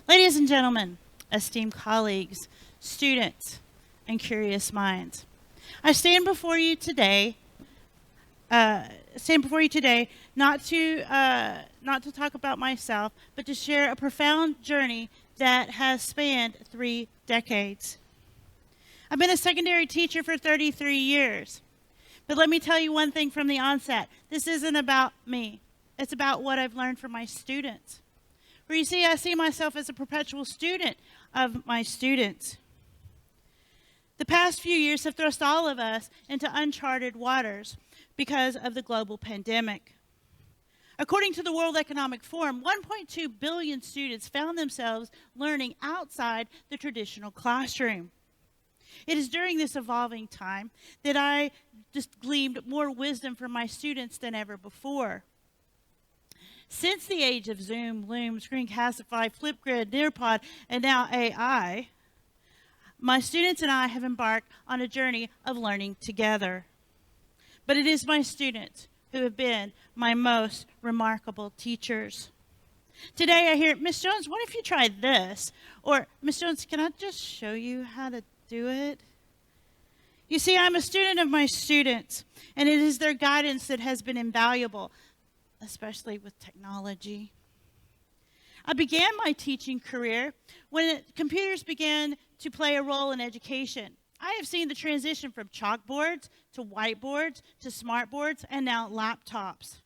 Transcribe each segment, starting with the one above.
Ladies and gentlemen, esteemed colleagues, students, and curious minds, I stand before you today not to talk about myself, but to share a profound journey that has spanned 3 decades. I've been a secondary teacher for 33 years. But let me tell you one thing from the onset. This isn't about me. It's about what I've learned from my students. Where you see, I see myself as a perpetual student of my students. The past few years have thrust all of us into uncharted waters because of the global pandemic. According to the World Economic Forum, 1.2 billion students found themselves learning outside the traditional classroom. It is during this evolving time that I just gleaned more wisdom from my students than ever before. Since the age of Zoom, Loom, Screencastify, Flipgrid, Nearpod, and now AI, my students and I have embarked on a journey of learning together. But it is my students who have been my most remarkable teachers. Today I hear, Miss Jones, what if you tried this? Or, Miss Jones, can I just show you how to do it? You see, I'm a student of my students, and it is their guidance that has been invaluable, especially with technology. I began my teaching career when computers began to play a role in education. I have seen the transition from chalkboards to whiteboards to smartboards and now laptops.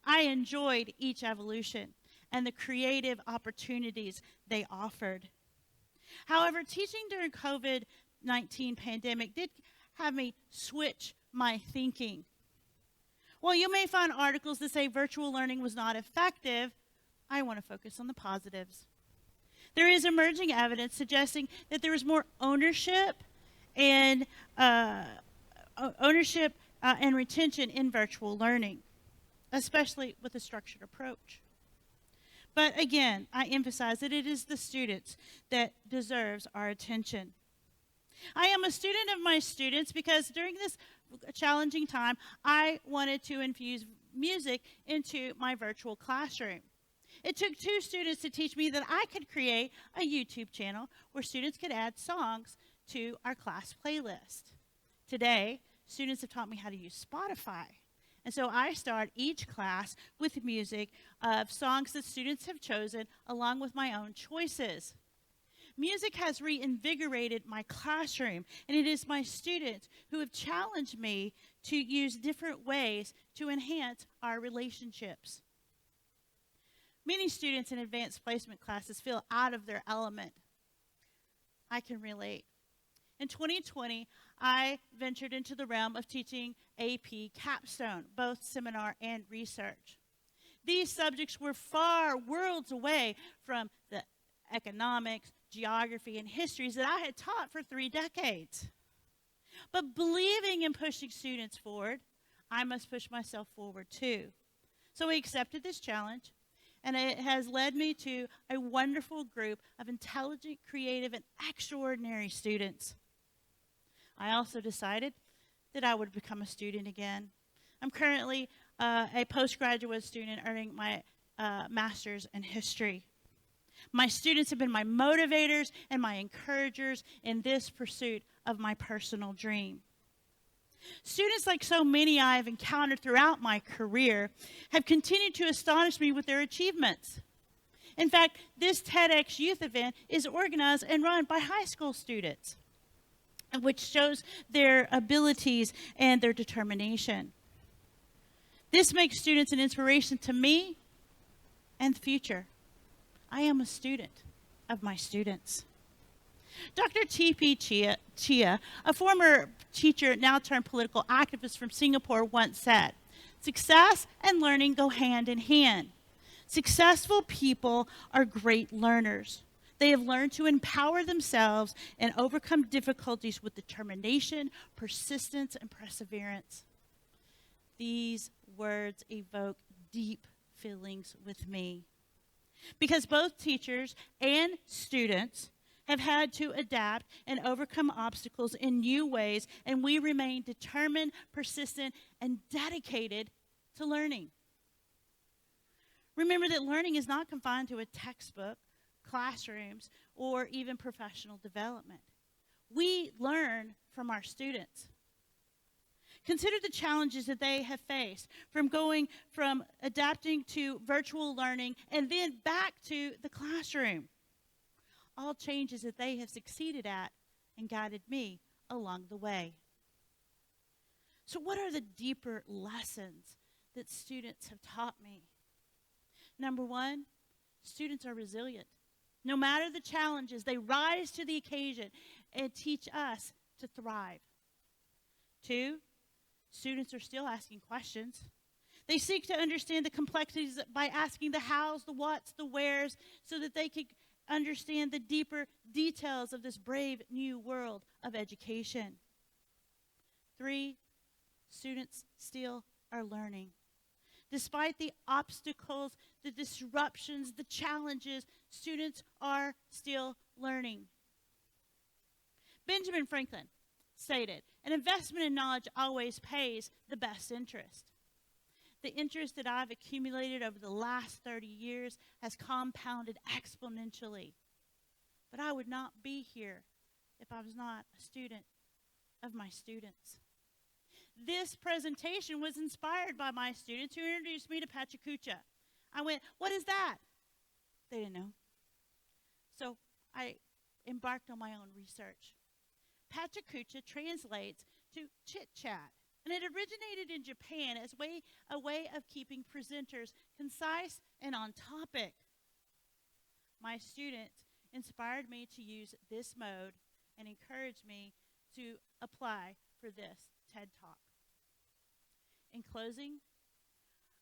I enjoyed each evolution and the creative opportunities they offered. However, teaching during COVID-19 pandemic did have me switch my thinking. While you may find articles that say virtual learning was not effective, I want to focus on the positives. There is emerging evidence suggesting that there is more ownership and retention in virtual learning, especially with a structured approach. But again, I emphasize that it is the students that deserves our attention. I am a student of my students because during this challenging time, I wanted to infuse music into my virtual classroom. It took 2 students to teach me that I could create a YouTube channel where students could add songs to our class playlist. Today, students have taught me how to use Spotify. And so I start each class with music of songs that students have chosen along with my own choices. Music has reinvigorated my classroom, and it is my students who have challenged me to use different ways to enhance our relationships. Many students in advanced placement classes feel out of their element. I can relate. In 2020, I ventured into the realm of teaching AP capstone, both seminar and research. These subjects were far worlds away from the economics, geography, and histories that I had taught for 3 decades. But believing in pushing students forward, I must push myself forward too. So we accepted this challenge, and it has led me to a wonderful group of intelligent, creative, and extraordinary students. I also decided that I would become a student again. I'm currently a postgraduate student earning my master's in history. My students have been my motivators and my encouragers in this pursuit of my personal dream. Students, like so many I have encountered throughout my career, have continued to astonish me with their achievements. In fact, this TEDxYouth event is organized and run by high school students, which shows their abilities and their determination. This makes students an inspiration to me and the future. I am a student of my students. Dr. T.P. Chia, a former teacher, now turned political activist from Singapore, once said, "Success and learning go hand in hand. Successful people are great learners. They have learned to empower themselves and overcome difficulties with determination, persistence, and perseverance." These words evoke deep feelings with me, because both teachers and students have had to adapt and overcome obstacles in new ways, and we remain determined, persistent, and dedicated to learning. Remember that learning is not confined to a textbook, classrooms, or even professional development. We learn from our students. Consider the challenges that they have faced from going from adapting to virtual learning and then back to the classroom. All changes that they have succeeded at and guided me along the way. So what are the deeper lessons that students have taught me? Number one, students are resilient. No matter the challenges, they rise to the occasion and teach us to thrive. Two, students are still asking questions. They seek to understand the complexities by asking the hows, the whats, the wheres, so that they can understand the deeper details of this brave new world of education. Three, students still are learning. Despite the obstacles, the disruptions, the challenges, students are still learning. Benjamin Franklin stated, "An investment in knowledge always pays the best interest." The interest that I've accumulated over the last 30 years has compounded exponentially. But I would not be here if I was not a student of my students. This presentation was inspired by my students who introduced me to Pachacucha. I went, "What is that?" They didn't know. So I embarked on my own research. Pachacucha translates to chit-chat, and it originated in Japan as a way of keeping presenters concise and on topic. My students inspired me to use this mode and encouraged me to apply for this TED Talk. In closing,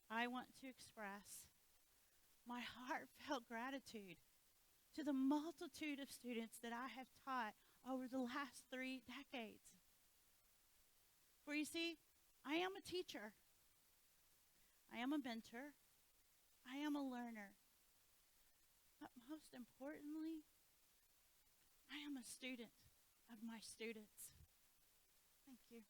I want to express my heartfelt gratitude to the multitude of students that I have taught over the last 3 decades. For you see, I am a teacher. I am a mentor. I am a learner. But most importantly, I am a student of my students. Thank you.